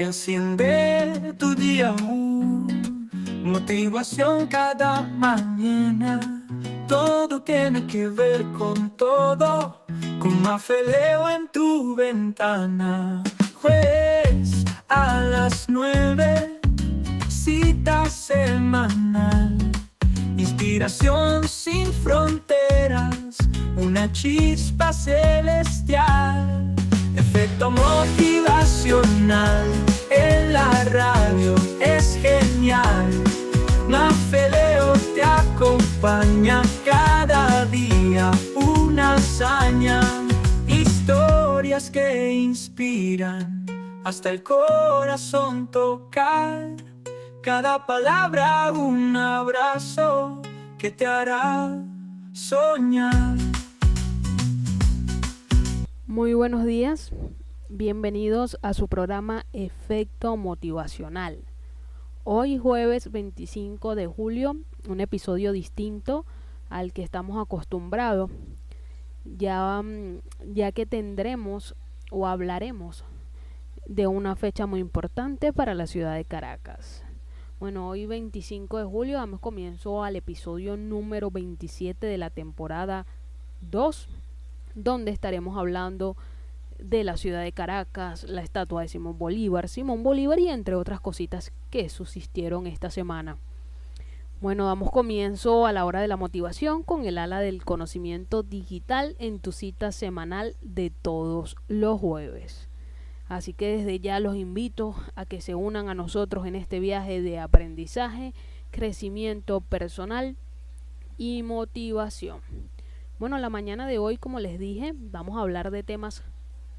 Enciende tu día, motivación cada mañana. Todo tiene que ver con todo, con Mafe Leo en tu ventana. Jueves a las 9, cita semanal. Inspiración sin fronteras, una chispa celestial. Efecto motivacional en la radio es genial. Mafe Leo te acompaña cada día, una hazaña. Historias que inspiran hasta el corazón tocar. Cada palabra un abrazo que te hará soñar. Muy buenos días, bienvenidos a su programa Efecto Motivacional. Hoy jueves 25 de julio, un episodio distinto al que estamos acostumbrados, ya que tendremos o hablaremos de una fecha muy importante para la ciudad de Caracas. Bueno, hoy 25 de julio damos comienzo al episodio número 27 de la temporada 2, donde estaremos hablando de la ciudad de Caracas, la estatua de Simón Bolívar y entre otras cositas que subsistieron esta semana. Bueno, damos comienzo a la hora de la motivación con el ala del conocimiento digital en tu cita semanal de todos los jueves. Así que desde ya los invito a que se unan a nosotros en este viaje de aprendizaje, crecimiento personal y motivación. Bueno, la mañana de hoy, como les dije, vamos a hablar de temas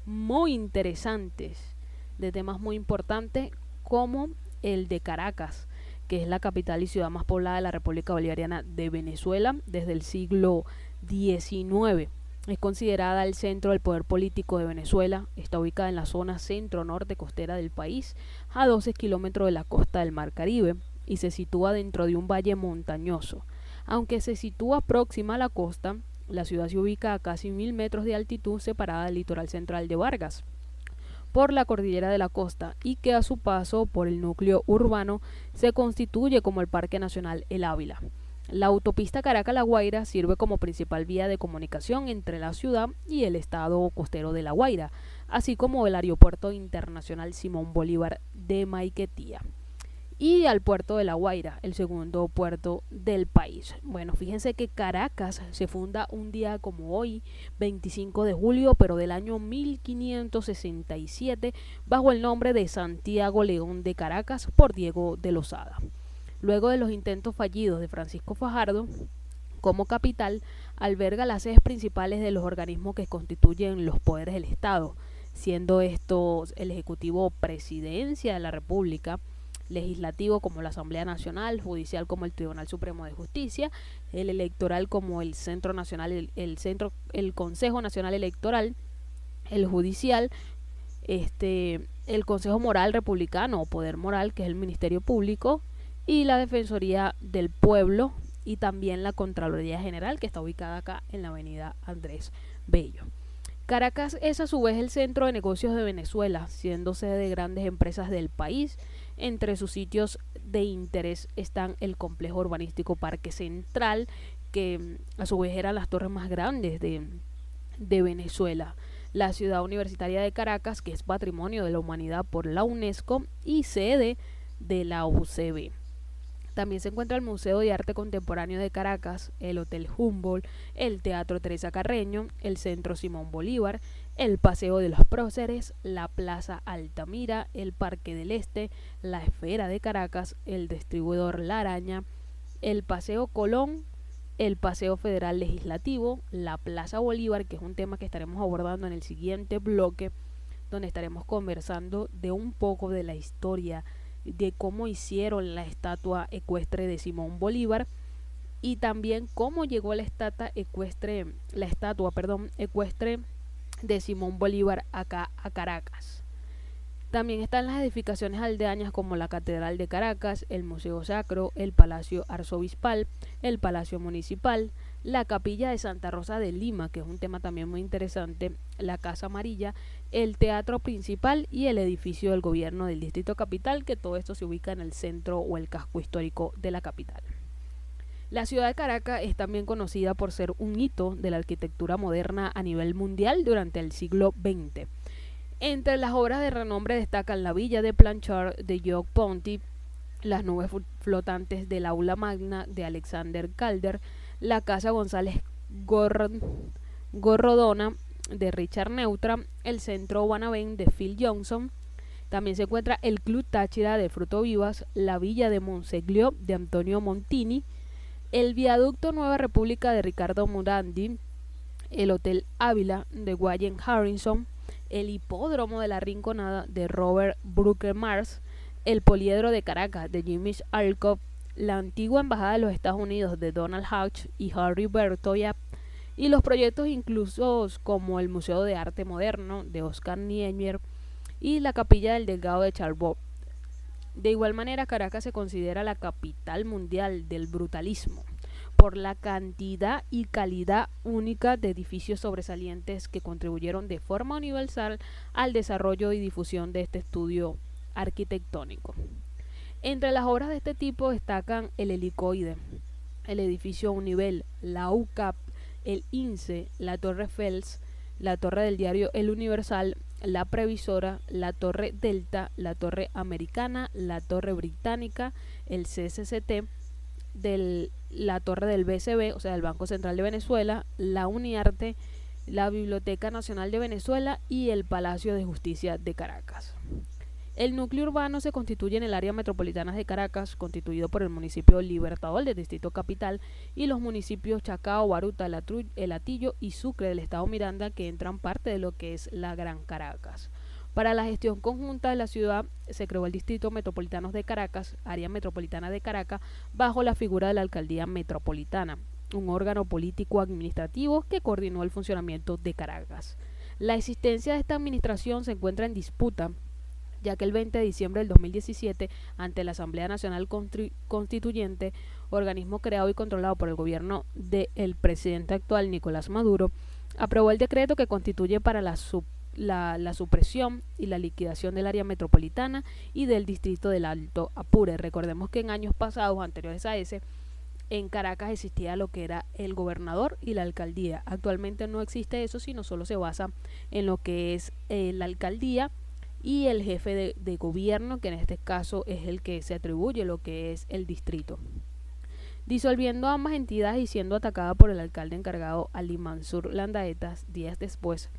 muy interesantes, de temas muy importantes como el de Caracas, que es la capital y ciudad más poblada de la República Bolivariana de Venezuela desde el siglo XIX. Es considerada el centro del poder político de Venezuela. Está ubicada en la zona centro-norte costera del país, a 12 kilómetros de la costa del Mar Caribe, y se sitúa dentro de un valle montañoso. Aunque se sitúa próxima a la costa, la ciudad se ubica a casi 1000 metros de altitud, separada del litoral central de Vargas por la cordillera de la costa, y que a su paso por el núcleo urbano se constituye como el Parque Nacional El Ávila. La autopista Caracas-La Guaira sirve como principal vía de comunicación entre la ciudad y el estado costero de La Guaira, así como el Aeropuerto Internacional Simón Bolívar de Maiquetía y al puerto de La Guaira, el segundo puerto del país. Bueno, fíjense que Caracas se funda un día como hoy, 25 de julio, pero del año 1567, bajo el nombre de Santiago León de Caracas por Diego de Lozada. Luego de los intentos fallidos de Francisco Fajardo, como capital, alberga las sedes principales de los organismos que constituyen los poderes del Estado, siendo estos el Ejecutivo, Presidencia de la República; legislativo como la Asamblea Nacional; judicial como el Tribunal Supremo de Justicia; el electoral como el Centro Nacional, el Consejo Nacional Electoral; el judicial, el Consejo Moral Republicano o Poder Moral, que es el Ministerio Público; y la Defensoría del Pueblo, y también la Contraloría General, que está ubicada acá en la avenida Andrés Bello. Caracas es a su vez el centro de negocios de Venezuela, siendo sede de grandes empresas del país. Entre sus sitios de interés están el complejo urbanístico Parque Central, que a su vez eran las torres más grandes de Venezuela; la ciudad universitaria de Caracas, que es patrimonio de la humanidad por la UNESCO y sede de la UCB. También se encuentra el Museo de Arte Contemporáneo de Caracas, el Hotel Humboldt, el Teatro Teresa Carreño, el Centro Simón Bolívar, el Paseo de los Próceres, la Plaza Altamira, el Parque del Este, la Esfera de Caracas, el Distribuidor La Araña, el Paseo Colón, el Paseo Federal Legislativo, la Plaza Bolívar, que es un tema que estaremos abordando en el siguiente bloque, donde estaremos conversando de un poco de la historia de cómo hicieron la estatua ecuestre de Simón Bolívar, y también cómo llegó la estatua ecuestre de Simón Bolívar acá a Caracas. También están las edificaciones aldeañas como la Catedral de Caracas, el Museo Sacro, el Palacio Arzobispal, el Palacio Municipal, la capilla de Santa Rosa de Lima, que es un tema también muy interesante, la Casa Amarilla, el teatro principal y el edificio del gobierno del Distrito Capital, que todo esto se ubica en el centro o el casco histórico de la capital. La ciudad de Caracas es también conocida por ser un hito de la arquitectura moderna a nivel mundial durante el siglo XX. Entre las obras de renombre destacan la Villa de Planchard de Gioc Ponti, las nubes flotantes del Aula Magna de Alexander Calder, la Casa González Gorrodona de Richard Neutra, el Centro Banabén de Phil Johnson. También se encuentra el Club Táchira de Fruto Vivas, la Villa de Monseglio de Antonio Montini, el Viaducto Nueva República de Ricardo Morandi, el Hotel Ávila de Wayne Harrison, el Hipódromo de la Rinconada de Robert Brooker Mars, el Poliedro de Caracas de Jimmy Alcock, la antigua Embajada de los Estados Unidos de Donald Hatch y Harry Bertoya, y los proyectos inclusos como el Museo de Arte Moderno de Oscar Niemeyer y la Capilla del Delgado de Charbot. De igual manera, Caracas se considera la capital mundial del brutalismo, por la cantidad y calidad única de edificios sobresalientes que contribuyeron de forma universal al desarrollo y difusión de este estudio arquitectónico. Entre las obras de este tipo destacan el Helicoide, el edificio Univel, la UCAP, el INSE, la Torre Fels, la Torre del diario El Universal, la Previsora, la Torre Delta, la Torre Americana, la Torre Británica, el CCCT, la Torre del BCB, o sea, del Banco Central de Venezuela, la UNIARTE, la Biblioteca Nacional de Venezuela y el Palacio de Justicia de Caracas. El núcleo urbano se constituye en el área metropolitana de Caracas, constituido por el municipio Libertador del Distrito Capital y los municipios Chacao, Baruta, El Hatillo y Sucre del Estado Miranda, que entran parte de lo que es la Gran Caracas. Para la gestión conjunta de la ciudad se creó el Distrito Metropolitano de Caracas, área metropolitana de Caracas, bajo la figura de la Alcaldía Metropolitana, un órgano político-administrativo que coordinó el funcionamiento de Caracas. La existencia de esta administración se encuentra en disputa, ya que el 20 de diciembre del 2017, ante la Asamblea Nacional Constituyente, organismo creado y controlado por el gobierno del presidente actual Nicolás Maduro, aprobó el decreto que constituye para la supresión y la liquidación del área metropolitana y del distrito del Alto Apure. Recordemos que en años pasados, anteriores a ese, en Caracas existía lo que era el gobernador y la alcaldía. Actualmente no existe eso, sino solo se basa en lo que es la alcaldía y el jefe de gobierno, que en este caso es el que se atribuye lo que es el distrito. Disolviendo ambas entidades y siendo atacada por el alcalde encargado Ali Mansur Landaetas días después.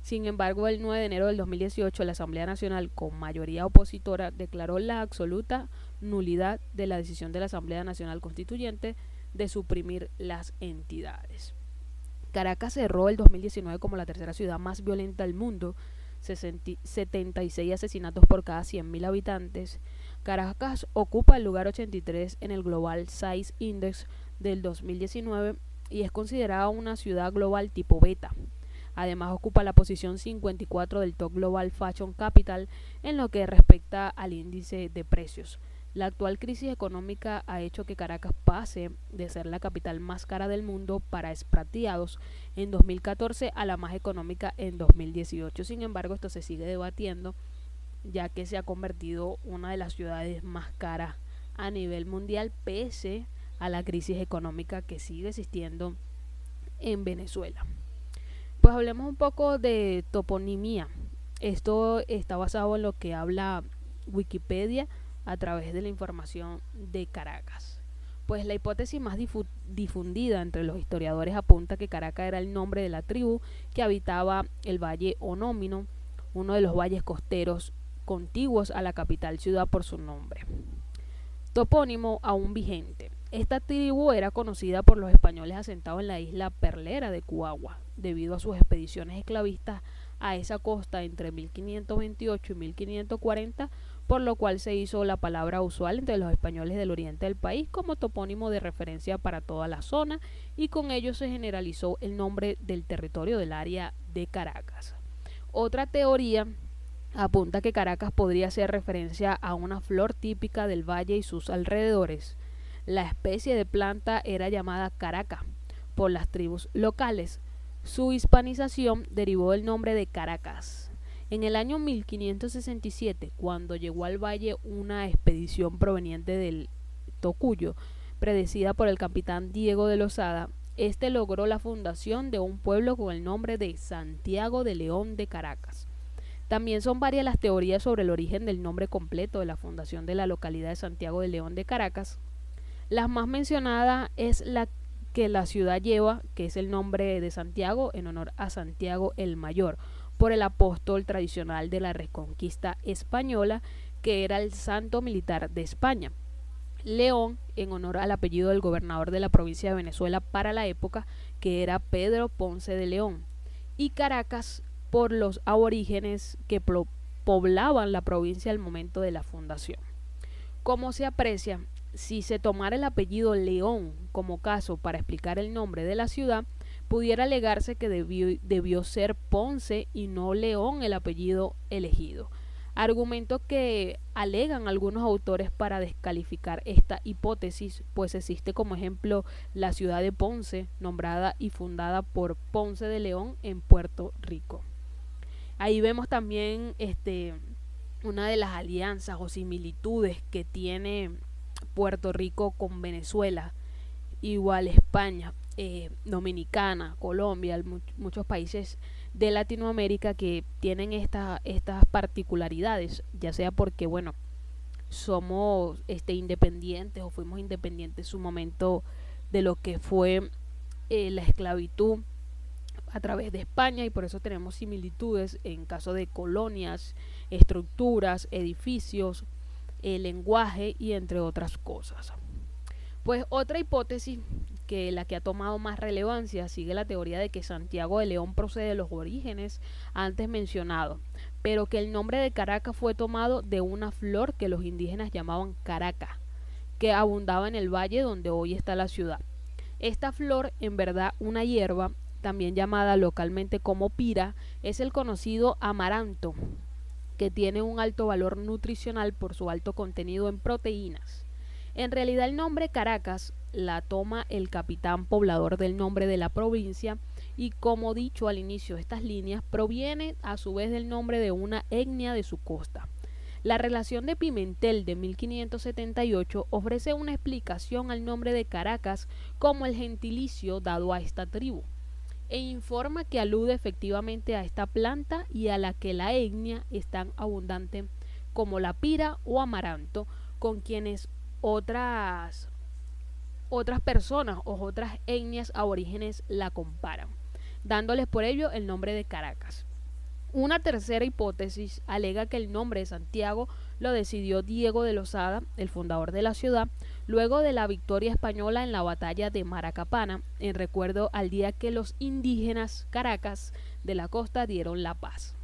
Sin embargo, el 9 de enero del 2018, la Asamblea Nacional, con mayoría opositora, declaró la absoluta nulidad de la decisión de la Asamblea Nacional Constituyente de suprimir las entidades. Caracas cerró el 2019 como la tercera ciudad más violenta del mundo, 76 asesinatos por cada 100.000 habitantes. Caracas ocupa el lugar 83 en el Global Size Index del 2019 y es considerada una ciudad global tipo beta. Además ocupa la posición 54 del Top Global Fashion Capital en lo que respecta al índice de precios. La actual crisis económica ha hecho que Caracas pase de ser la capital más cara del mundo para expatriados en 2014 a la más económica en 2018. Sin embargo, esto se sigue debatiendo, ya que se ha convertido en una de las ciudades más caras a nivel mundial, pese a la crisis económica que sigue existiendo en Venezuela. Pues hablemos un poco de toponimia. Esto está basado en lo que habla Wikipedia a través de la información de Caracas. Pues la hipótesis más difundida entre los historiadores apunta que Caracas era el nombre de la tribu que habitaba el Valle Onómino, uno de los valles costeros contiguos a la capital ciudad por su nombre. Topónimo aún vigente. Esta tribu era conocida por los españoles asentados en la isla Perlera de Cuagua, debido a sus expediciones esclavistas a esa costa entre 1528 y 1540, por lo cual se hizo la palabra usual entre los españoles del oriente del país como topónimo de referencia para toda la zona, y con ello se generalizó el nombre del territorio del área de Caracas. Otra teoría apunta que Caracas podría hacer referencia a una flor típica del valle y sus alrededores. La especie de planta era llamada caraca, por las tribus locales. Su hispanización derivó del nombre de Caracas. En el año 1567, cuando llegó al valle una expedición proveniente del Tocuyo, predecida por el capitán Diego de Lozada, este logró la fundación de un pueblo con el nombre de Santiago de León de Caracas. También son varias las teorías sobre el origen del nombre completo de la fundación de la localidad de Santiago de León de Caracas. La más mencionada es la que la ciudad lleva, que es el nombre de Santiago en honor a Santiago el Mayor, por el apóstol tradicional de la Reconquista española, que era el santo militar de España. León, en honor al apellido del gobernador de la provincia de Venezuela para la época, que era Pedro Ponce de León. Y Caracas, por los aborígenes que poblaban la provincia al momento de la fundación. Como se aprecia, si se tomara el apellido León como caso para explicar el nombre de la ciudad, pudiera alegarse que debió ser Ponce y no León el apellido elegido. Argumento que alegan algunos autores para descalificar esta hipótesis, pues existe como ejemplo la ciudad de Ponce, nombrada y fundada por Ponce de León en Puerto Rico. Ahí vemos también una de las alianzas o similitudes que tiene Puerto Rico con Venezuela, igual España, Dominicana, Colombia, muchos países de Latinoamérica que tienen estas particularidades, ya sea porque somos independientes o fuimos independientes en su momento de lo que fue la esclavitud a través de España, y por eso tenemos similitudes en caso de colonias, estructuras, edificios, lenguaje y entre otras cosas. Pues otra hipótesis, que la que ha tomado más relevancia, sigue la teoría de que Santiago de León procede de los orígenes antes mencionados, pero que el nombre de Caracas fue tomado de una flor que los indígenas llamaban caraca, que abundaba en el valle donde hoy está la ciudad. Esta flor, en verdad una hierba, también llamada localmente como pira, es el conocido amaranto, que tiene un alto valor nutricional por su alto contenido en proteínas. En realidad el nombre Caracas la toma el capitán poblador del nombre de la provincia, y como dicho al inicio, estas líneas provienen a su vez del nombre de una etnia de su costa. La relación de Pimentel de 1578 ofrece una explicación al nombre de Caracas como el gentilicio dado a esta tribu, e informa que alude efectivamente a esta planta y a la que la etnia es tan abundante como la pira o amaranto, con quienes otras personas o otras etnias aborígenes la comparan, dándoles por ello el nombre de Caracas. Una tercera hipótesis alega que el nombre de Santiago lo decidió Diego de Lozada, el fundador de la ciudad, luego de la victoria española en la batalla de Maracapana, en recuerdo al día que los indígenas Caracas de la costa dieron la paz,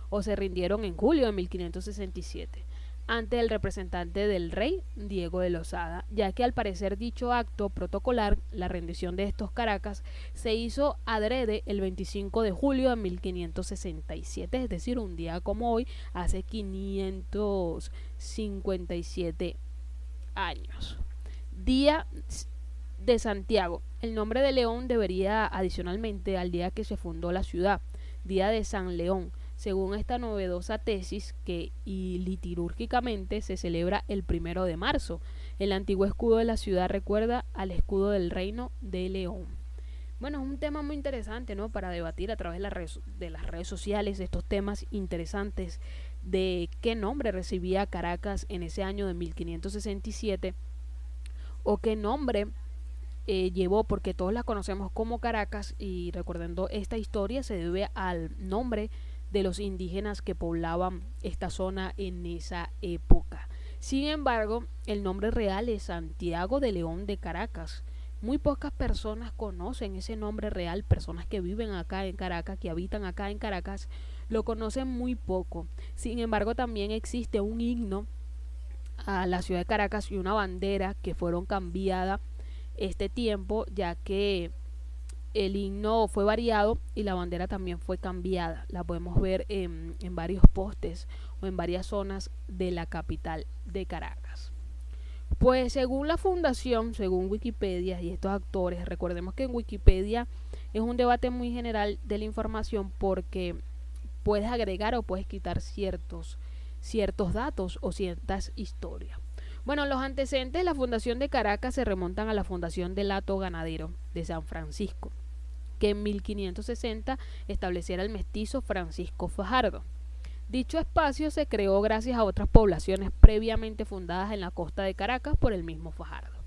o se rindieron en julio de 1567. Ante el representante del rey, Diego de Lozada, ya que al parecer dicho acto protocolar, la rendición de estos Caracas, se hizo adrede el 25 de julio de 1567, es decir, un día como hoy, hace 557 años. Día de Santiago. El nombre de León debería adicionalmente al día que se fundó la ciudad, Día de San León, según esta novedosa tesis que liturgicamente se celebra el 1 de marzo. El antiguo escudo de la ciudad recuerda al escudo del reino de León. Bueno, es un tema muy interesante, ¿no?, para debatir a través de las redes sociales, estos temas interesantes de qué nombre recibía Caracas en ese año de 1567 o qué nombre llevó, porque todos la conocemos como Caracas, y recordando esta historia se debe al nombre de los indígenas que poblaban esta zona en esa época. Sin embargo, el nombre real es Santiago de León de Caracas. Muy pocas personas conocen ese nombre real, personas que viven acá en Caracas, que habitan acá en Caracas, lo conocen muy poco. Sin embargo, también existe un himno a la ciudad de Caracas y una bandera que fueron cambiadas este tiempo, ya que el himno fue variado y la bandera también fue cambiada. La podemos ver en varios postes o en varias zonas de la capital de Caracas. Pues según la fundación, según Wikipedia y estos actores, recordemos que en Wikipedia es un debate muy general de la información porque puedes agregar o puedes quitar ciertos datos o ciertas historias. Bueno, los antecedentes de la fundación de Caracas se remontan a la fundación del hato ganadero de San Francisco, que en 1560 estableciera el mestizo Francisco Fajardo. Dicho espacio se creó gracias a otras poblaciones previamente fundadas en la costa de Caracas por el mismo Fajardo.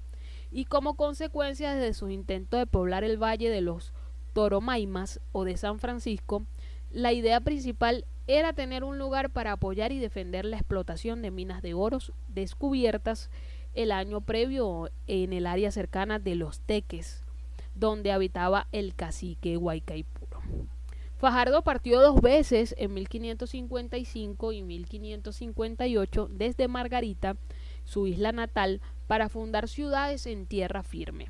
Y como consecuencia de sus intentos de poblar el valle de los Toromaimas o de San Francisco, la idea principal era tener un lugar para apoyar y defender la explotación de minas de oro descubiertas el año previo en el área cercana de Los Teques, donde habitaba el cacique Guaycaipuro. Fajardo partió 2 veces, en 1555 y 1558, desde Margarita, su isla natal, para fundar ciudades en tierra firme,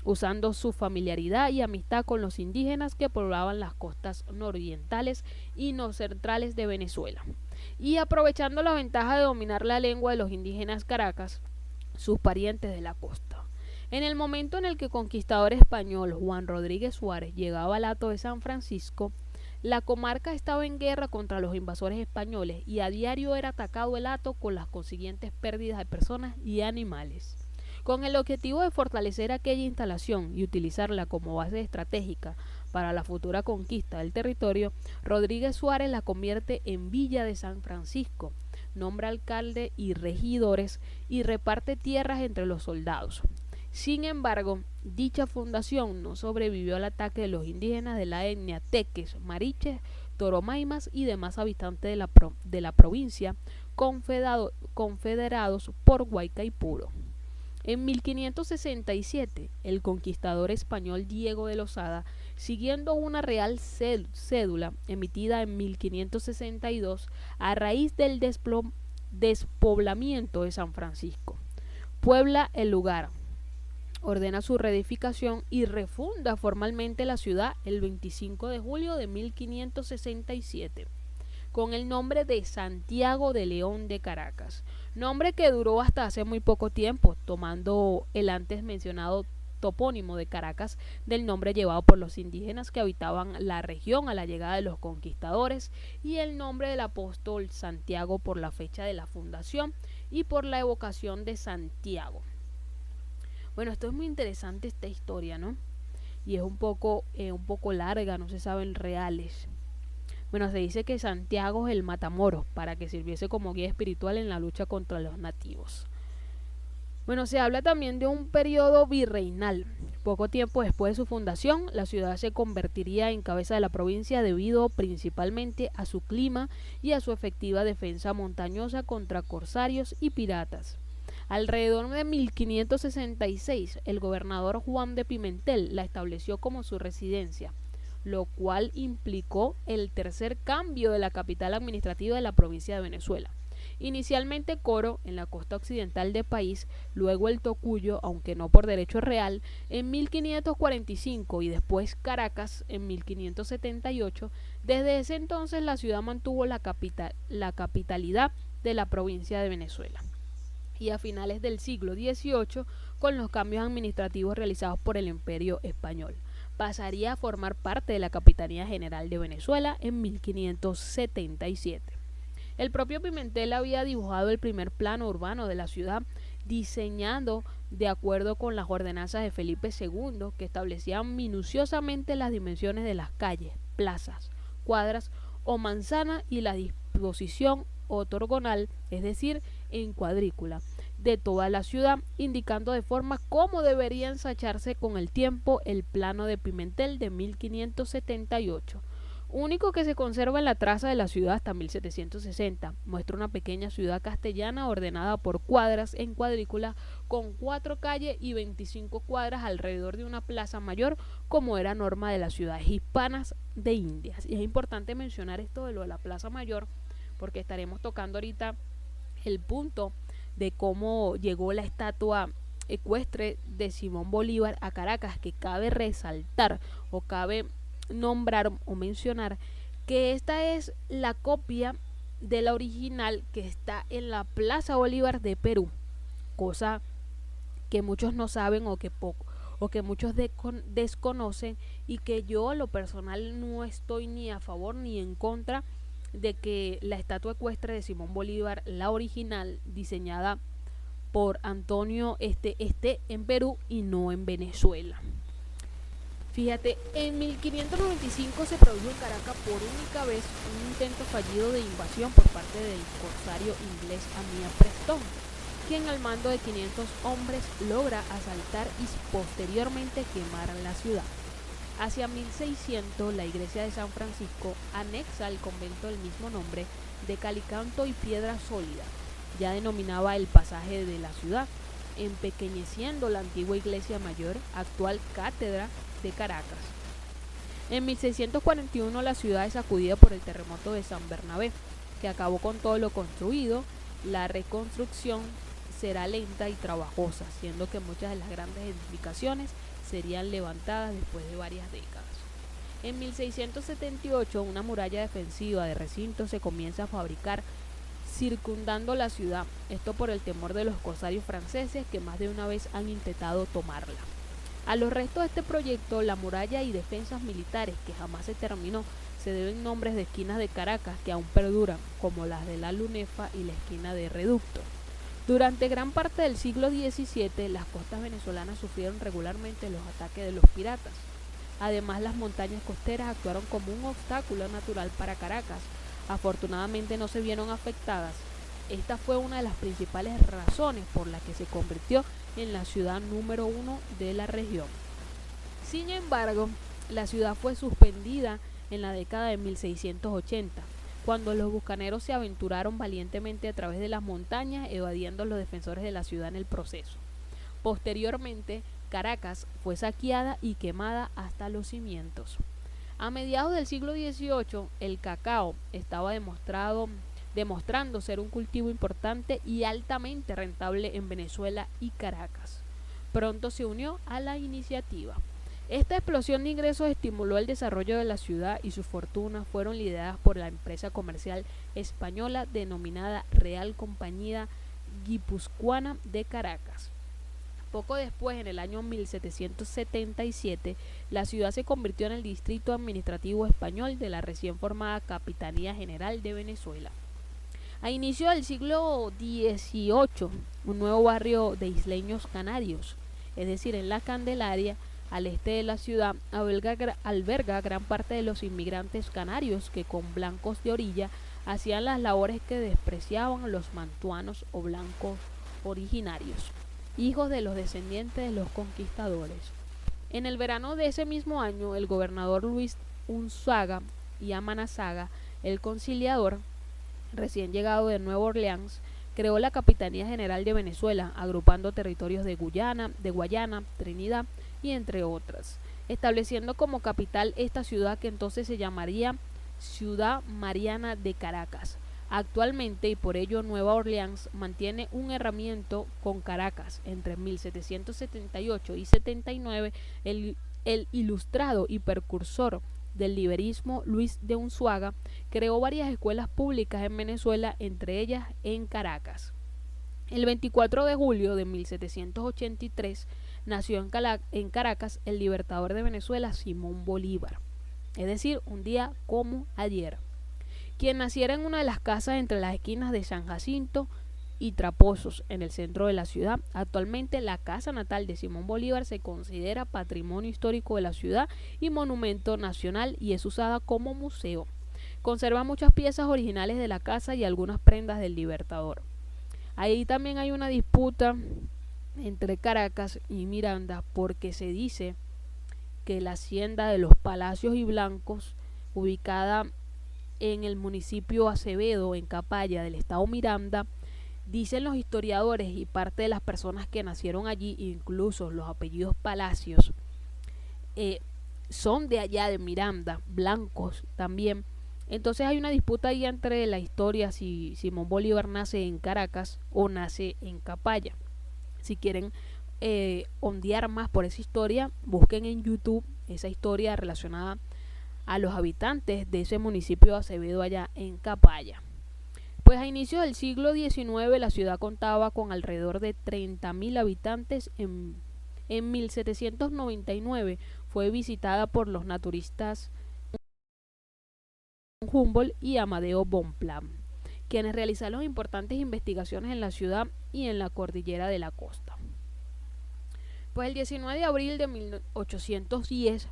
usando su familiaridad y amistad con los indígenas que poblaban las costas nororientales y norcentrales de Venezuela. Y aprovechando la ventaja de dominar la lengua de los indígenas Caracas, sus parientes de la costa. En el momento en el que el conquistador español Juan Rodríguez Suárez llegaba al hato de San Francisco, la comarca estaba en guerra contra los invasores españoles y a diario era atacado el hato con las consiguientes pérdidas de personas y animales. Con el objetivo de fortalecer aquella instalación y utilizarla como base estratégica para la futura conquista del territorio, Rodríguez Suárez la convierte en Villa de San Francisco, nombra alcalde y regidores y reparte tierras entre los soldados. Sin embargo, dicha fundación no sobrevivió al ataque de los indígenas de la etnia Teques, Mariches, Toromaimas y demás habitantes de la provincia confederados por Guaycaipuro. En 1567, el conquistador español Diego de Lozada, siguiendo una real cédula emitida en 1562 a raíz del despoblamiento de San Francisco, puebla el lugar, ordena su reedificación y refunda formalmente la ciudad el 25 de julio de 1567, con el nombre de Santiago de León de Caracas, nombre que duró hasta hace muy poco tiempo, tomando el antes mencionado topónimo de Caracas del nombre llevado por los indígenas que habitaban la región a la llegada de los conquistadores y el nombre del apóstol Santiago por la fecha de la fundación y por la evocación de Santiago. Bueno, esto es muy interesante esta historia, ¿no? Y es un poco larga, no se saben reales. Bueno, se dice que Santiago es el matamoros para que sirviese como guía espiritual en la lucha contra los nativos. Bueno, se habla también de un periodo virreinal. Poco tiempo después de su fundación, la ciudad se convertiría en cabeza de la provincia debido principalmente a su clima y a su efectiva defensa montañosa contra corsarios y piratas. Alrededor de 1566, el gobernador Juan de Pimentel la estableció como su residencia, lo cual implicó el tercer cambio de la capital administrativa de la provincia de Venezuela. Inicialmente Coro, en la costa occidental del país, luego el Tocuyo, aunque no por derecho real, en 1545 y después Caracas en 1578. Desde ese entonces la ciudad mantuvo la capitalidad de la provincia de Venezuela. Y a finales del siglo XVIII, con los cambios administrativos realizados por el Imperio Español, pasaría a formar parte de la Capitanía General de Venezuela en 1577. El propio Pimentel había dibujado el primer plano urbano de la ciudad, diseñando de acuerdo con las ordenanzas de Felipe II, que establecían minuciosamente las dimensiones de las calles, plazas, cuadras o manzanas y la disposición ortogonal, es decir, en cuadrícula, de toda la ciudad, indicando de forma cómo debería ensacharse con el tiempo el plano de Pimentel de 1578. Único que se conserva en la traza de la ciudad hasta 1760. Muestra una pequeña ciudad castellana ordenada por cuadras en cuadrícula con 4 calles y 25 cuadras alrededor de una plaza mayor, como era norma de las ciudades hispanas de Indias. Y es importante mencionar esto de lo de la plaza mayor, porque estaremos tocando ahorita el punto de cómo llegó la estatua ecuestre de Simón Bolívar a Caracas, que cabe resaltar o cabe nombrar o mencionar que esta es la copia de la original que está en la Plaza Bolívar de Perú, cosa que muchos no saben o que muchos desconocen, y que yo, lo personal, no estoy ni a favor ni en contra de que la estatua ecuestre de Simón Bolívar, la original, diseñada por Antonio, esté en Perú y no en Venezuela. Fíjate, en 1595 se produjo en Caracas por única vez un intento fallido de invasión por parte del corsario inglés Amías Preston, quien al mando de 500 hombres logra asaltar y posteriormente quemar la ciudad. Hacia 1600, la iglesia de San Francisco anexa al convento del mismo nombre de calicanto y piedra sólida, ya denominaba el pasaje de la ciudad, empequeñeciendo la antigua iglesia mayor, actual cátedra de Caracas. En 1641 la ciudad es sacudida por el terremoto de San Bernabé, que acabó con todo lo construido. La reconstrucción será lenta y trabajosa, siendo que muchas de las grandes edificaciones serían levantadas después de varias décadas. En 1678 una muralla defensiva de recinto se comienza a fabricar circundando la ciudad, esto por el temor de los corsarios franceses que más de una vez han intentado tomarla. A los restos de este proyecto, la muralla y defensas militares, que jamás se terminó, se deben nombres de esquinas de Caracas que aún perduran, como las de la Lunefa y la esquina de Reducto. Durante gran parte del siglo XVII, las costas venezolanas sufrieron regularmente los ataques de los piratas. Además, las montañas costeras actuaron como un obstáculo natural para Caracas. Afortunadamente no se vieron afectadas. Esta fue una de las principales razones por las que se convirtió en la ciudad número 1 de la región. Sin embargo, la ciudad fue suspendida en la década de 1680, cuando los bucaneros se aventuraron valientemente a través de las montañas, evadiendo a los defensores de la ciudad en el proceso. Posteriormente, Caracas fue saqueada y quemada hasta los cimientos. A mediados del siglo XVIII, el cacao estaba demostrando ser un cultivo importante y altamente rentable en Venezuela y Caracas. Pronto se unió a la iniciativa. Esta explosión de ingresos estimuló el desarrollo de la ciudad y sus fortunas fueron lideradas por la empresa comercial española denominada Real Compañía Guipuzcoana de Caracas. Poco después, en el año 1777, la ciudad se convirtió en el distrito administrativo español de la recién formada Capitanía General de Venezuela. A inicio del siglo XVIII, un nuevo barrio de isleños canarios, es decir, en La Candelaria, al este de la ciudad, alberga gran parte de los inmigrantes canarios que, con blancos de orilla, hacían las labores que despreciaban los mantuanos o blancos originarios, hijos de los descendientes de los conquistadores. En el verano de ese mismo año, el gobernador Luis Unzaga y Amanazaga, el conciliador, recién llegado de Nueva Orleans, creó la Capitanía General de Venezuela, agrupando territorios de Guayana, Trinidad y entre otras, estableciendo como capital esta ciudad que entonces se llamaría Ciudad Mariana de Caracas. Actualmente, y por ello Nueva Orleans mantiene un herramiento con Caracas. Entre 1778 y 79, el ilustrado y precursor del liberismo Luis de Unzuaga creó varias escuelas públicas en Venezuela, entre ellas en Caracas. El 24 de julio de 1783 nació en Caracas el libertador de Venezuela, Simón Bolívar, es decir, un día como ayer, quien naciera en una de las casas entre las esquinas de San Jacinto y Tramposos, en el centro de la ciudad. Actualmente la casa natal de Simón Bolívar se considera patrimonio histórico de la ciudad y monumento nacional y es usada como museo. Conserva muchas piezas originales de la casa y algunas prendas del libertador. Ahí también hay una disputa entre Caracas y Miranda porque se dice que la hacienda de los Palacios y Blancos, ubicada en el municipio Acevedo, en Capaya, del estado Miranda, dicen los historiadores y parte de las personas que nacieron allí, incluso los apellidos Palacios, son de allá de Miranda, blancos también. Entonces hay una disputa ahí entre la historia si Simón Bolívar nace en Caracas o nace en Capaya. Si quieren ondear más por esa historia, busquen en YouTube esa historia relacionada a los habitantes de ese municipio de Acevedo allá en Capaya. Pues a inicios del siglo XIX la ciudad contaba con alrededor de 30.000 habitantes. En 1799 fue visitada por los naturistas Humboldt y Amadeo Bonpland, quienes realizaron importantes investigaciones en la ciudad y en la cordillera de la costa. Pues el 19 de abril de 1810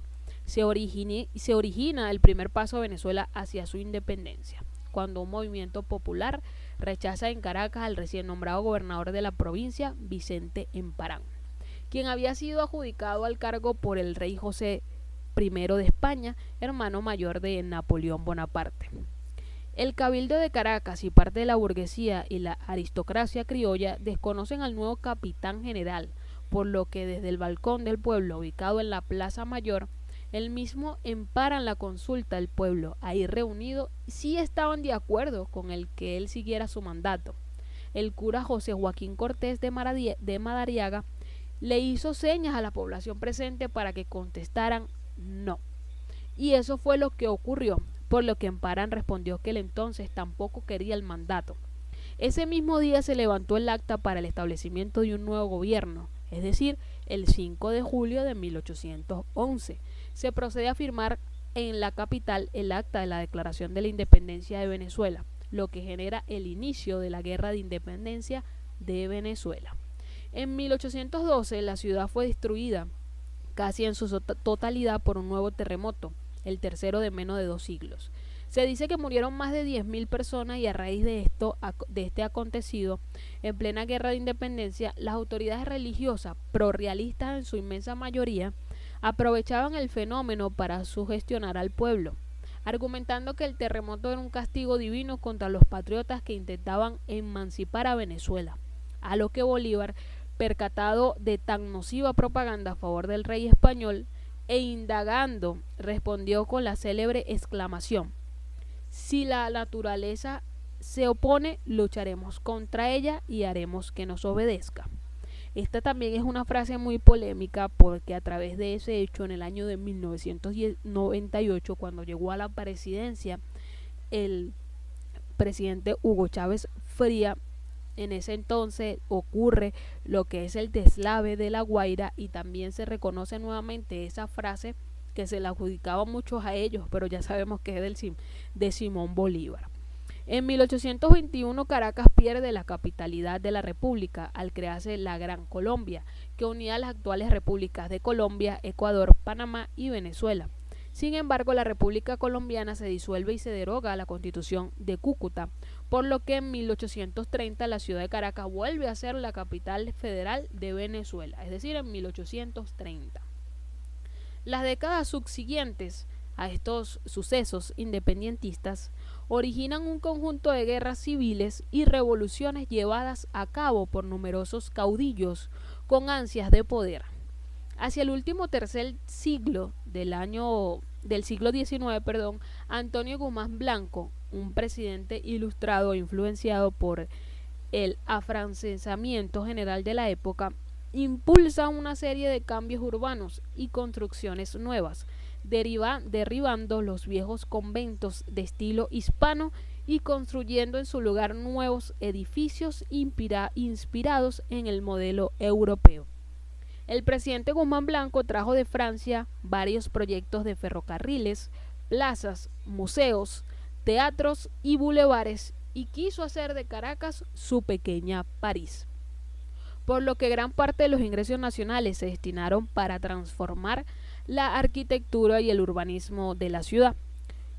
se origina el primer paso de Venezuela hacia su independencia, cuando un movimiento popular rechaza en Caracas al recién nombrado gobernador de la provincia, Vicente Emparán, quien había sido adjudicado al cargo por el rey José I de España, hermano mayor de Napoleón Bonaparte. El Cabildo de Caracas y parte de la burguesía y la aristocracia criolla desconocen al nuevo capitán general, por lo que desde el balcón del pueblo, ubicado en la Plaza Mayor, el mismo emparan la consulta del pueblo ahí reunido, sí estaban de acuerdo con el que él siguiera su mandato. El cura José Joaquín Cortés de Madariaga le hizo señas a la población presente para que contestaran no. Y eso fue lo que ocurrió, por lo que Emparán respondió que él entonces tampoco quería el mandato. Ese mismo día se levantó el acta para el establecimiento de un nuevo gobierno, es decir, el 5 de julio de 1811. Se procede a firmar en la capital el acta de la Declaración de la Independencia de Venezuela, lo que genera el inicio de la Guerra de Independencia de Venezuela. En 1812 la ciudad fue destruida casi en su totalidad por un nuevo terremoto, el tercero de menos de 2 siglos. Se dice que murieron más de 10.000 personas y a raíz de este acontecido, en plena guerra de independencia, las autoridades religiosas, prorrealistas en su inmensa mayoría, aprovechaban el fenómeno para sugestionar al pueblo, argumentando que el terremoto era un castigo divino contra los patriotas que intentaban emancipar a Venezuela, a lo que Bolívar, percatado de tan nociva propaganda a favor del rey español e indagando, respondió con la célebre exclamación: si la naturaleza se opone, lucharemos contra ella y haremos que nos obedezca. Esta también es una frase muy polémica porque a través de ese hecho, en el año de 1998, cuando llegó a la presidencia el presidente Hugo Chávez Fría, en ese entonces ocurre lo que es el deslave de La Guaira y también se reconoce nuevamente esa frase que se la adjudicaba muchos a ellos, pero ya sabemos que es de Simón Bolívar. En 1821 Caracas pierde la capitalidad de la República al crearse la Gran Colombia, que unía las actuales repúblicas de Colombia, Ecuador, Panamá y Venezuela. Sin embargo, la República Colombiana se disuelve y se deroga la Constitución de Cúcuta, por lo que en 1830 la ciudad de Caracas vuelve a ser la capital federal de Venezuela, es decir, en 1830. Las décadas subsiguientes a estos sucesos independentistas originan un conjunto de guerras civiles y revoluciones llevadas a cabo por numerosos caudillos con ansias de poder. Hacia el último tercer siglo del siglo XIX, Antonio Guzmán Blanco, un presidente ilustrado e influenciado por el afrancesamiento general de la época, impulsa una serie de cambios urbanos y construcciones nuevas, derribando los viejos conventos de estilo hispano y construyendo en su lugar nuevos edificios inspirados en el modelo europeo. El presidente Guzmán Blanco trajo de Francia varios proyectos de ferrocarriles, plazas, museos, teatros y bulevares y quiso hacer de Caracas su pequeña París, por lo que gran parte de los ingresos nacionales se destinaron para transformar la arquitectura y el urbanismo de la ciudad.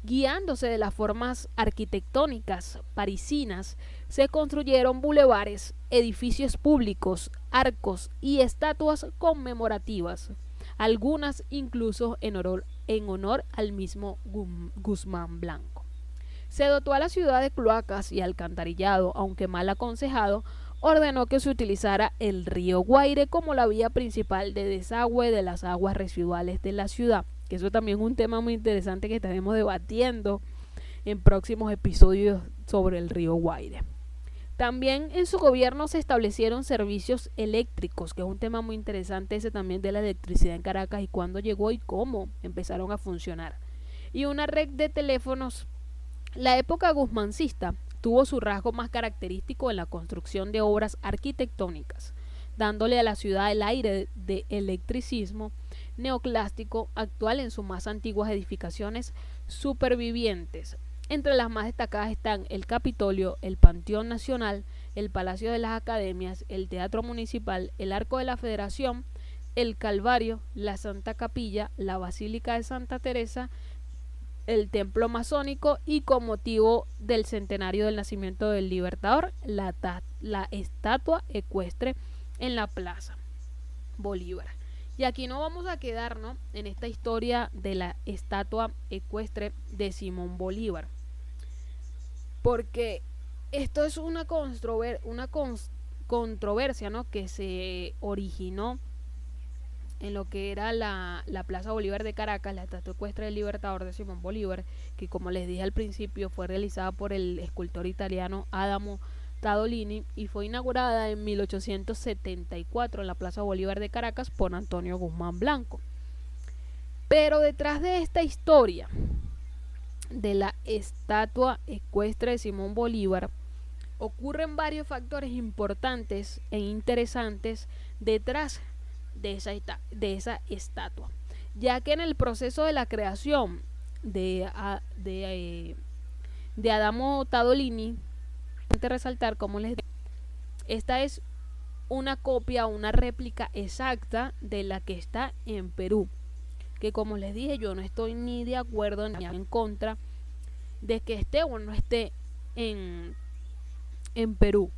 Guiándose de las formas arquitectónicas parisinas, se construyeron bulevares, edificios públicos, arcos y estatuas conmemorativas, algunas incluso en honor al mismo Guzmán Blanco. Se dotó a la ciudad de cloacas y alcantarillado, aunque mal aconsejado, ordenó que se utilizara el río Guaire como la vía principal de desagüe de las aguas residuales de la ciudad, que eso también es un tema muy interesante que estaremos debatiendo en próximos episodios sobre el río Guaire. También en su gobierno se establecieron servicios eléctricos, que es un tema muy interesante ese también de la electricidad en Caracas y cuándo llegó y cómo empezaron a funcionar. Y una red de teléfonos. La época guzmancista tuvo su rasgo más característico en la construcción de obras arquitectónicas, dándole a la ciudad el aire de electricismo neoclásico actual en sus más antiguas edificaciones supervivientes. Entre las más destacadas están el Capitolio, el Panteón Nacional, el Palacio de las Academias, el Teatro Municipal, el Arco de la Federación, el Calvario, la Santa Capilla, la Basílica de Santa Teresa, el Templo Masónico y, con motivo del centenario del nacimiento del Libertador, la estatua ecuestre en la Plaza Bolívar. Y aquí no vamos a quedarnos en esta historia de la estatua ecuestre de Simón Bolívar, porque esto es una controversia, ¿no?, que se originó en lo que era la Plaza Bolívar de Caracas, la estatua ecuestre del Libertador de Simón Bolívar, que, como les dije al principio, fue realizada por el escultor italiano Adamo Tadolini y fue inaugurada en 1874 en la Plaza Bolívar de Caracas por Antonio Guzmán Blanco. Pero detrás de esta historia de la estatua ecuestre de Simón Bolívar ocurren varios factores importantes e interesantes detrás de esa estatua, ya que en el proceso de la creación de Adamo Tadolini, resaltar, como les digo, esta es una copia, una réplica exacta de la que está en Perú, que, como les dije, yo no estoy ni de acuerdo ni en contra de que esté o no esté en Perú.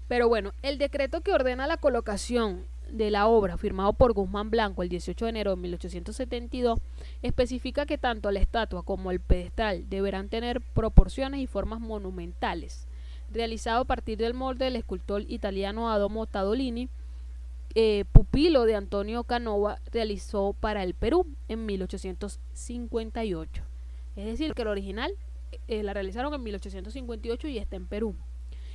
Pero bueno, el decreto que ordena la colocación de la obra, firmado por Guzmán Blanco el 18 de enero de 1872, especifica que tanto la estatua como el pedestal deberán tener proporciones y formas monumentales, realizado a partir del molde del escultor italiano Adamo Tadolini, pupilo de Antonio Canova, realizó para el Perú en 1858. Es decir, que el original la realizaron en 1858 y está en Perú.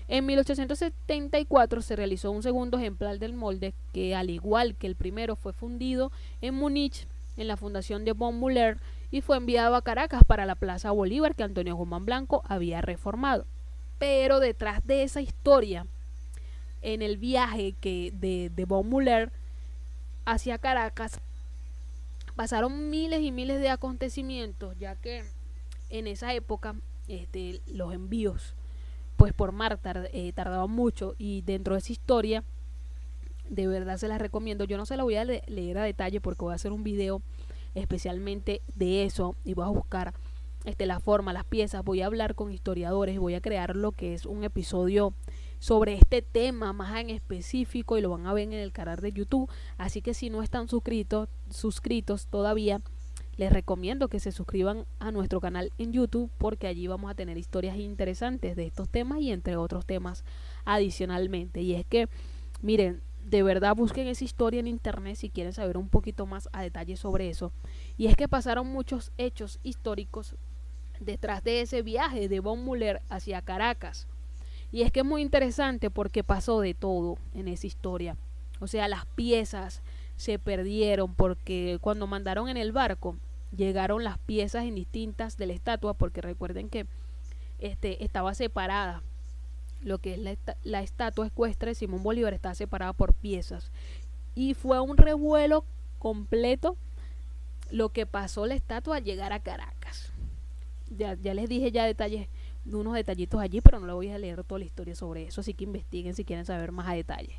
En 1874 se realizó un segundo ejemplar del molde que, al igual que el primero, fue fundido en Múnich en la fundación de von Müller y fue enviado a Caracas para la Plaza Bolívar que Antonio Guzmán Blanco había reformado. Pero detrás de esa historia, en el viaje de von Müller hacia Caracas, pasaron miles y miles de acontecimientos, ya que en esa época los envíos pues por mar tardaban mucho, y dentro de esa historia de verdad se las recomiendo. Yo no se la voy a leer a detalle porque voy a hacer un video especialmente de eso y voy a buscar la forma, las piezas, voy a hablar con historiadores, voy a crear lo que es un episodio sobre este tema más en específico y lo van a ver en el canal de YouTube. Así que si no están suscritos todavía, les recomiendo que se suscriban a nuestro canal en YouTube, porque allí vamos a tener historias interesantes de estos temas y entre otros temas adicionalmente. Y es que, miren, de verdad busquen esa historia en internet si quieren saber un poquito más a detalle sobre eso. Y es que pasaron muchos hechos históricos detrás de ese viaje de von Müller hacia Caracas. Y es que es muy interesante porque pasó de todo en esa historia. O sea, las piezas se perdieron porque cuando mandaron en el barco llegaron las piezas indistintas de la estatua, porque recuerden que estaba separada. Lo que es la estatua ecuestre de Simón Bolívar está separada por piezas. Y fue un revuelo completo lo que pasó la estatua al llegar a Caracas. Ya les dije detalles, unos detallitos allí, pero no le voy a leer toda la historia sobre eso, así que investiguen si quieren saber más a detalle.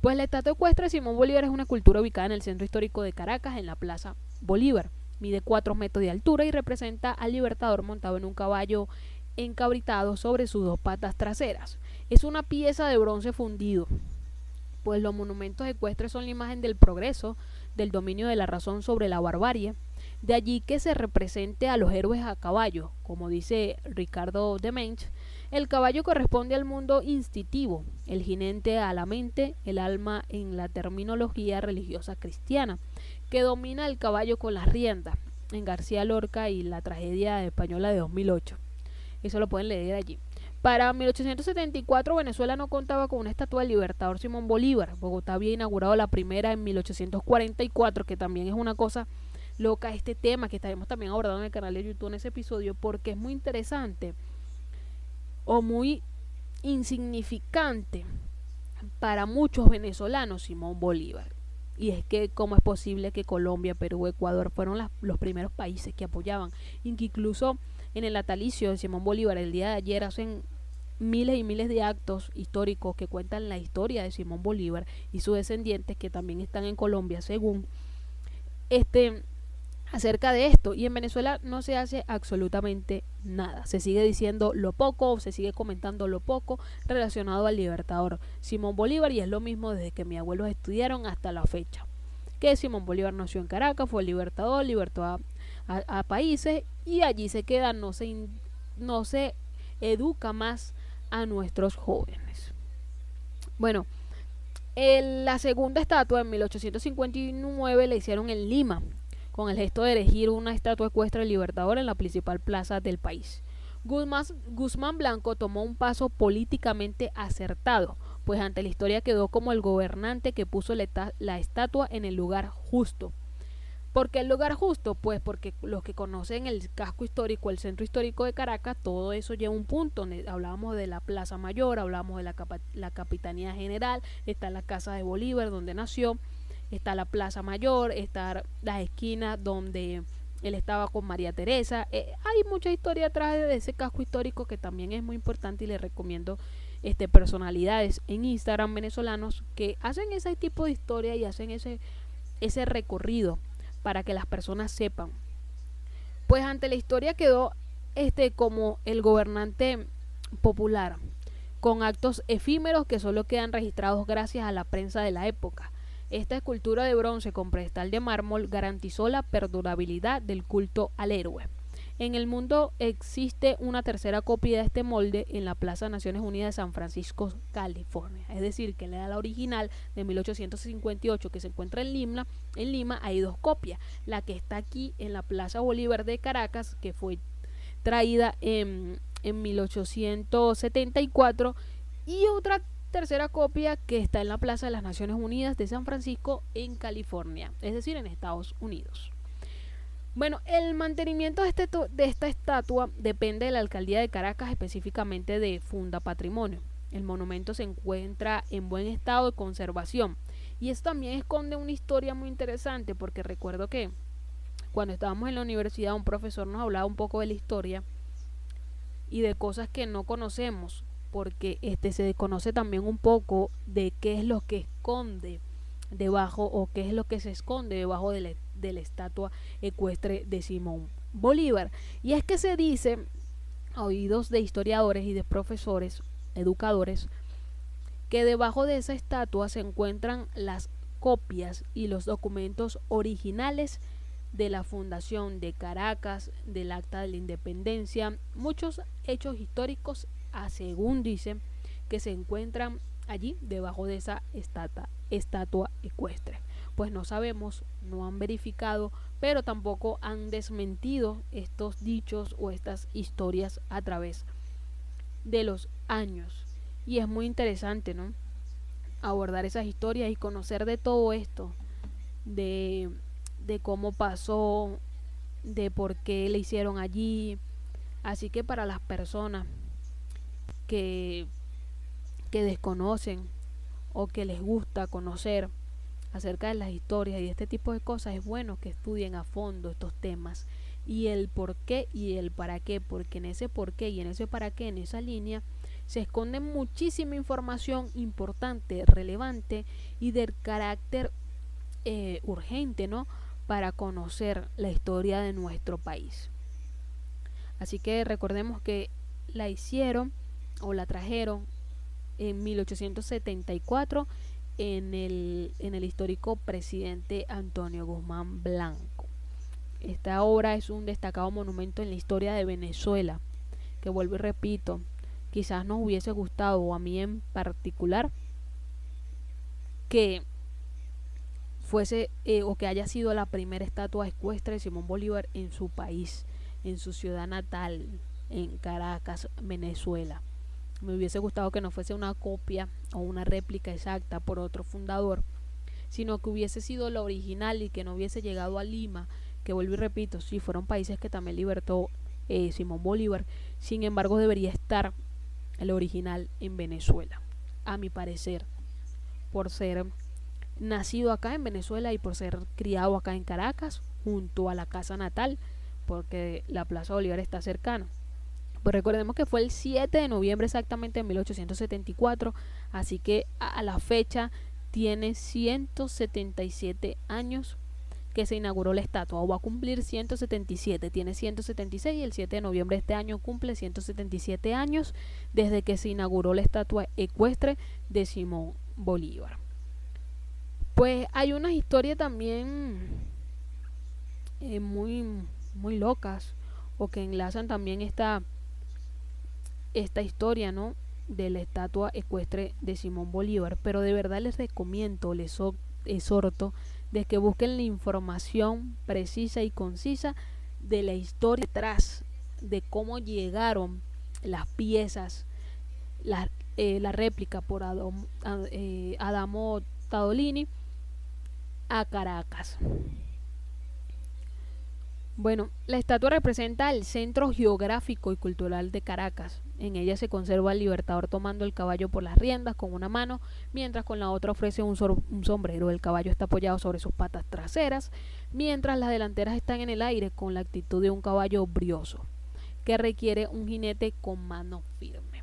Pues la estatua ecuestre de Simón Bolívar es una escultura ubicada en el centro histórico de Caracas, en la Plaza Bolívar. Mide 4 metros de altura y representa al Libertador montado en un caballo encabritado sobre sus 2 patas traseras. Es una pieza de bronce fundido, pues los monumentos ecuestres son la imagen del progreso, del dominio de la razón sobre la barbarie. De allí que se represente a los héroes a caballo. Como dice Ricardo de Mench, el caballo corresponde al mundo instintivo, el jinete a la mente, el alma en la terminología religiosa cristiana, que domina el caballo con las riendas, en García Lorca y la tragedia española de 2008. Eso lo pueden leer allí. Para 1874 Venezuela no contaba con una estatua del Libertador Simón Bolívar. Bogotá había inaugurado la primera en 1844, que también es una cosa loca este tema que estaremos también abordando en el canal de YouTube en ese episodio, porque es muy interesante o muy insignificante para muchos venezolanos Simón Bolívar. Y es que cómo es posible que Colombia, Perú, Ecuador fueron los primeros países que apoyaban, y que incluso en el natalicio de Simón Bolívar el día de ayer hacen miles y miles de actos históricos que cuentan la historia de Simón Bolívar y sus descendientes que también están en Colombia según acerca de esto. Y en Venezuela no se hace absolutamente nada, se sigue diciendo lo poco, se sigue comentando lo poco relacionado al libertador Simón Bolívar, y es lo mismo desde que mis abuelos estudiaron hasta la fecha, que Simón Bolívar nació en Caracas, fue el libertador, libertó a países, y allí se queda, no se educa más a nuestros jóvenes. Bueno, la segunda estatua en 1859 la hicieron en Lima, con el gesto de erigir una estatua ecuestre del Libertador en la principal plaza del país. Guzmán Blanco tomó un paso políticamente acertado, pues ante la historia quedó como el gobernante que puso la estatua en el lugar justo. ¿Por qué el lugar justo? Pues porque los que conocen el casco histórico, el centro histórico de Caracas, todo eso lleva un punto. Hablábamos de la Plaza Mayor, hablábamos de la Capitanía General, está la Casa de Bolívar donde nació, está la Plaza Mayor, está las esquinas donde él estaba con María Teresa. Hay mucha historia atrás de ese casco histórico que también es muy importante, y les recomiendo personalidades en Instagram venezolanos que hacen ese tipo de historia y hacen ese recorrido para que las personas sepan. Pues ante la historia quedó como el gobernante popular, con actos efímeros que solo quedan registrados gracias a la prensa de la época. Esta escultura de bronce con pedestal de mármol garantizó la perdurabilidad del culto al héroe. En el mundo existe una tercera copia de este molde en la Plaza Naciones Unidas de San Francisco, California. Es decir, que le da la original de 1858 que se encuentra en Lima. En Lima hay dos copias. La que está aquí en la Plaza Bolívar de Caracas, que fue traída en 1874, y otra tercera copia que está en la Plaza de las Naciones Unidas de San Francisco en California, es decir, en Estados Unidos. Bueno, el mantenimiento de esta estatua depende de la alcaldía de Caracas, específicamente de Funda Patrimonio. El monumento se encuentra en buen estado de conservación, y esto también esconde una historia muy interesante, porque recuerdo que cuando estábamos en la universidad un profesor nos hablaba un poco de la historia y de cosas que no conocemos, porque se desconoce también un poco de qué es lo que esconde debajo, o qué es lo que se esconde debajo de la estatua ecuestre de Simón Bolívar. Y es que se dice, a oídos de historiadores y de profesores, educadores, que debajo de esa estatua se encuentran las copias y los documentos originales de la fundación de Caracas, del Acta de la Independencia, muchos hechos históricos, según dicen, que se encuentran allí debajo de esa estatua ecuestre. Pues no sabemos, no han verificado, pero tampoco han desmentido estos dichos o estas historias a través de los años. Y es muy interesante, ¿no?, abordar esas historias y conocer de todo esto, de cómo pasó, de por qué le hicieron allí. Así que para las personas que desconocen o que les gusta conocer acerca de las historias y de este tipo de cosas, es bueno que estudien a fondo estos temas y el por qué y el para qué, porque en ese por qué y en ese para qué, en esa línea, se esconde muchísima información importante, relevante y del carácter urgente, ¿no?, para conocer la historia de nuestro país. Así que recordemos que la hicieron o la trajeron en 1874 en el histórico presidente Antonio Guzmán Blanco. Esta obra es un destacado monumento en la historia de Venezuela, que vuelvo y repito, quizás nos hubiese gustado, o a mí en particular, que fuese o que haya sido la primera estatua ecuestre de Simón Bolívar en su país, en su ciudad natal, en Caracas, Venezuela. Me hubiese gustado que no fuese una copia o una réplica exacta por otro fundador, sino que hubiese sido la original y que no hubiese llegado a Lima, que vuelvo y repito, sí fueron países que también libertó Simón Bolívar. Sin embargo, debería estar el original en Venezuela, a mi parecer, por ser nacido acá en Venezuela y por ser criado acá en Caracas, junto a la casa natal, porque la Plaza Bolívar está cercana. Pues recordemos que fue el 7 de noviembre exactamente de 1874, así que a la fecha tiene 177 años que se inauguró la estatua, o va a cumplir 177, tiene 176 y el 7 de noviembre de este año cumple 177 años desde que se inauguró la estatua ecuestre de Simón Bolívar. Pues hay unas historias también muy locas, o que enlazan también esta historia, ¿no?, de la estatua ecuestre de Simón Bolívar, pero de verdad les recomiendo, les exhorto de que busquen la información precisa y concisa de la historia detrás de cómo llegaron las piezas, la réplica por Adamo Tadolini a Caracas. Bueno, la estatua representa el centro geográfico y cultural de Caracas. En ella se conserva al libertador tomando el caballo por las riendas con una mano, mientras con la otra ofrece un sombrero. El caballo está apoyado sobre sus patas traseras, mientras las delanteras están en el aire con la actitud de un caballo brioso, que requiere un jinete con mano firme.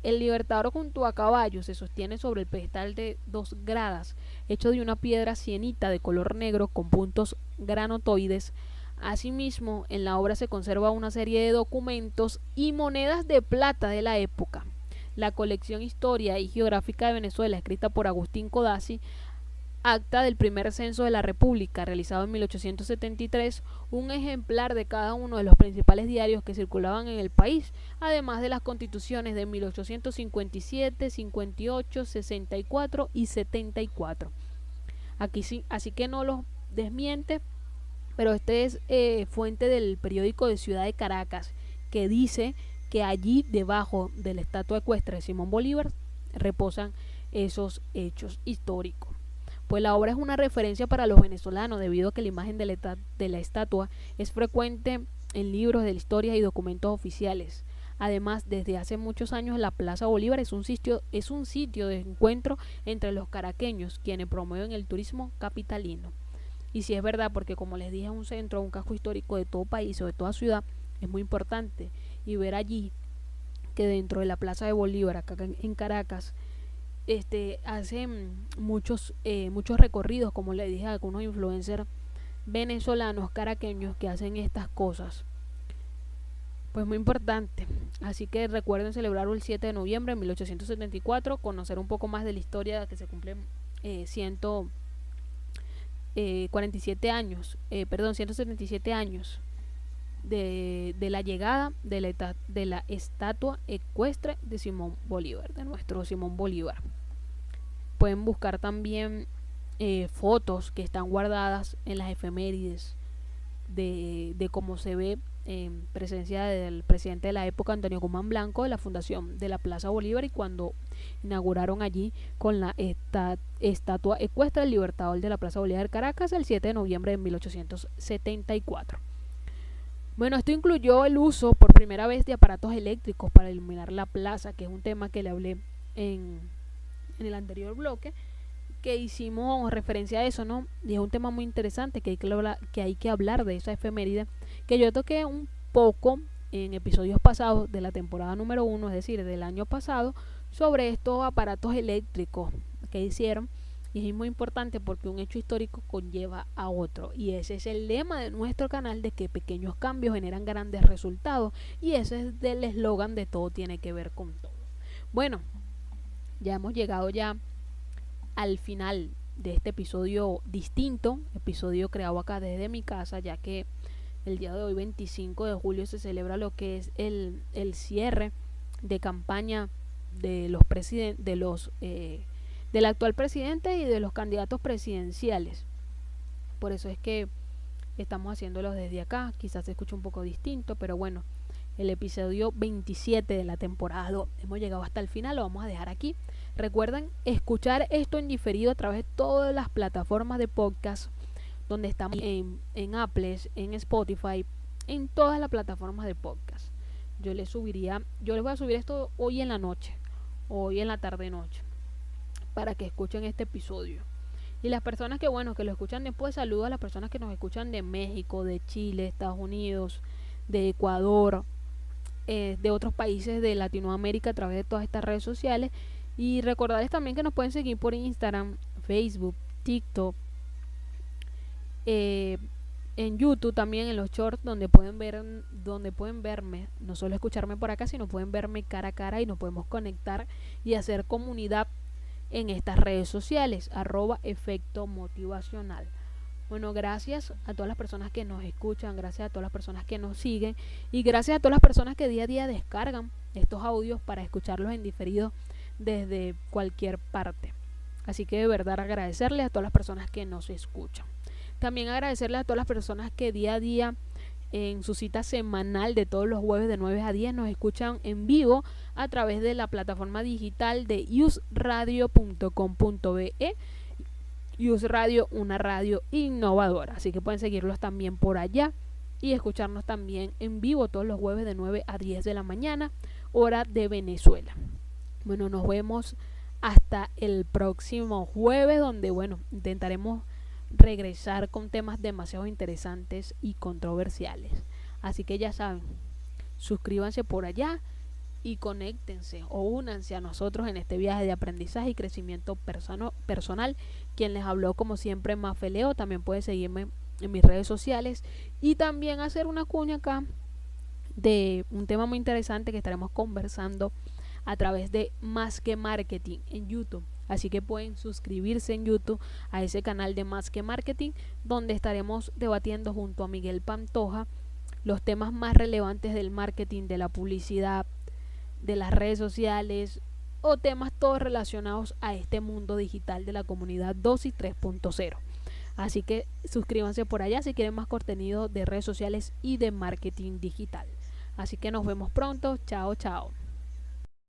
El libertador junto a caballo se sostiene sobre el pedestal de 2 gradas, hecho de una piedra sienita de color negro con puntos granotoides. Asimismo, en la obra se conserva una serie de documentos y monedas de plata de la época. La colección Historia y Geográfica de Venezuela, escrita por Agustín Codazzi, acta del primer censo de la República, realizado en 1873, un ejemplar de cada uno de los principales diarios que circulaban en el país, además de las constituciones de 1857, 58, 64 y 74. Aquí sí, así que no los desmiente, pero este es fuente del periódico de Ciudad de Caracas, que dice que allí debajo de la estatua ecuestre de Simón Bolívar reposan esos hechos históricos. Pues la obra es una referencia para los venezolanos debido a que la imagen de la estatua es frecuente en libros de historia y documentos oficiales. Además, desde hace muchos años la Plaza Bolívar es un sitio de encuentro entre los caraqueños, quienes promueven el turismo capitalino. Y si es verdad, porque como les dije, es un centro, un casco histórico de todo país o de toda ciudad, es muy importante. Y ver allí que dentro de la Plaza de Bolívar, acá en Caracas, hacen muchos recorridos, como les dije, a algunos influencers venezolanos, caraqueños, que hacen estas cosas. Pues muy importante. Así que recuerden celebrarlo el 7 de noviembre de 1874, conocer un poco más de la historia que se cumplen 177 años de la llegada de la estatua ecuestre de Simón Bolívar, de nuestro Simón Bolívar. Pueden buscar también fotos que están guardadas en las efemérides de cómo se ve en presencia del presidente de la época, Antonio Guzmán Blanco, de la fundación de la Plaza Bolívar, y cuando inauguraron allí con la estatua ecuestre del libertador de la Plaza Bolívar Caracas el 7 de noviembre de 1874. Bueno, esto incluyó el uso por primera vez de aparatos eléctricos para iluminar la plaza, que es un tema que le hablé en el anterior bloque, que hicimos referencia a eso, ¿no? Y es un tema muy interesante que hay que hablar de esa efeméride, que yo toqué un poco en episodios pasados de la temporada número 1, es decir, del año pasado, sobre estos aparatos eléctricos que hicieron. Y es muy importante porque un hecho histórico conlleva a otro, y ese es el lema de nuestro canal, de que pequeños cambios generan grandes resultados, y ese es el eslogan de todo tiene que ver con todo. Bueno, ya hemos llegado ya al final de este episodio distinto, episodio creado acá desde mi casa, ya que el día de hoy, 25 de julio, se celebra lo que es el cierre de campaña de los del actual presidente y de los candidatos presidenciales. Por eso es que estamos haciéndolo desde acá. Quizás se escuche un poco distinto, pero bueno, el episodio 27 de la temporada 2. Hemos llegado hasta el final, lo vamos a dejar aquí. Recuerden escuchar esto en diferido a través de todas las plataformas de podcast, donde estamos en Apple, en Spotify, en todas las plataformas de podcast. yo les voy a subir esto hoy en la noche, hoy en la tarde noche, para que escuchen este episodio. Y las personas que lo escuchan después, saludo a las personas que nos escuchan de México, de Chile, Estados Unidos, de Ecuador, de otros países de Latinoamérica a través de todas estas redes sociales. Y recordarles también que nos pueden seguir por Instagram, Facebook, TikTok, en YouTube también, en los shorts, donde pueden verme, no solo escucharme por acá, sino pueden verme cara a cara y nos podemos conectar y hacer comunidad en estas redes sociales, @efecto motivacional. Bueno, gracias a todas las personas que nos escuchan, gracias a todas las personas que nos siguen y gracias a todas las personas que día a día descargan estos audios para escucharlos en diferido desde cualquier parte. Así que de verdad agradecerles a todas las personas que nos escuchan. También agradecerles a todas las personas que día a día en su cita semanal de todos los jueves de 9 a 10 nos escuchan en vivo a través de la plataforma digital de usradio.com.be. Usradio, una radio innovadora. Así que pueden seguirlos también por allá y escucharnos también en vivo todos los jueves de 9 a 10 de la mañana, hora de Venezuela. Bueno, nos vemos hasta el próximo jueves, donde intentaremos regresar con temas demasiado interesantes y controversiales. Así que ya saben, suscríbanse por allá y conéctense o únanse a nosotros en este viaje de aprendizaje y crecimiento personal. Quien les habló, como siempre, Mafe Leo. También pueden seguirme en mis redes sociales y también hacer una cuña acá de un tema muy interesante que estaremos conversando a través de Más que Marketing en YouTube. Así que pueden suscribirse en YouTube a ese canal de Más que Marketing, donde estaremos debatiendo junto a Miguel Pantoja los temas más relevantes del marketing, de la publicidad, de las redes sociales o temas todos relacionados a este mundo digital de la comunidad 2 y 3.0. Así que suscríbanse por allá si quieren más contenido de redes sociales y de marketing digital. Así que nos vemos pronto. Chao, chao.